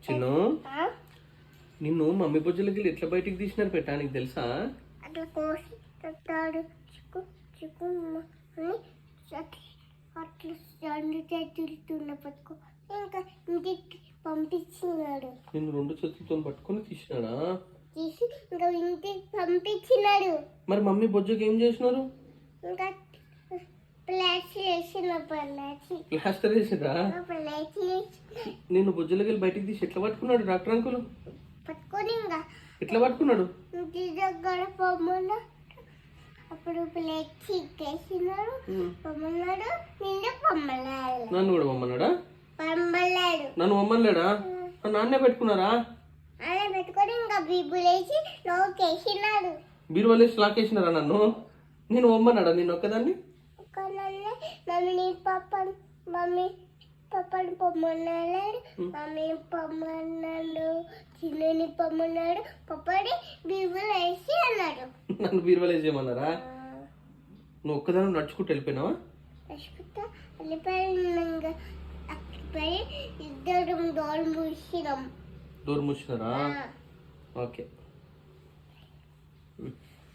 చిన్ను నిన్ను మమ్మీ బొజ్జలకి ఎట్లా బయటికి తీసినారు పెట్టా నీకు తెలుసా? అట్లా కోసి తట్టాడు చిక్కు చిక్కు అని అట్లా రెండు చేతులతో పట్టుకో ఇంకా ఇంటికి పంపించినాడు. నిన్ను రెండు చేతులతో పట్టుకొని తీసినాడా? తీసి ఇంకా ఇంటికి పంపించినాడు. మరి మమ్మీ బొజ్జకి ఏం చేసినారు? ఇంకా ప్లాస్టర్ వేసిన ప్లాస్టర్ వేసిరా? నిన్ను బొజ్జలకి బయటికి తీసి ఎట్లా పట్టుకున్నాడు డాక్టర్ అంకుల్? పట్టుకొని ఇంకా ఎట్లా పట్టుకున్నాడు? ఇంటి దగ్గర పొమ్మన్నా అప్పుడు ప్లేట్ వేసినాడు పొమ్మన్నాడు. నిన్ను పొమ్మలాడు. నన్ను కూడా పొమ్మన్నాడా? పొమ్మలాడు. నన్ను పొమ్మలేడా? నాన్నే పెట్టుకున్నారా? అలా పెట్టుకొని ఇంకా బీబులేసి లోకేసినాడు. బీరువాలేసి లాకేసినారా నన్ను? నేను పొమ్మన్నాడా నిన్ను ఒక్కదాన్ని? మమ్మీ పాపని పొమ్మన్నాడు. మమ్మీ పొమ్మన్నాడు. చిన్నని పొమ్మన్నాడు. పప్పని బీబులు వేసి అన్నాడు. నన్ను బీరువాలేసి ఏమన్నారా? నువ్వు ఒక్కదాన్ని నడుచుకుంటూ వెళ్ళిపోయినావా? నడుచుకుంటా వెళ్ళిపోయినాక అక్కడిపోయి ఇద్దరు డోర్ మూసినాం. డోర్ మూసినారా? ఓకే.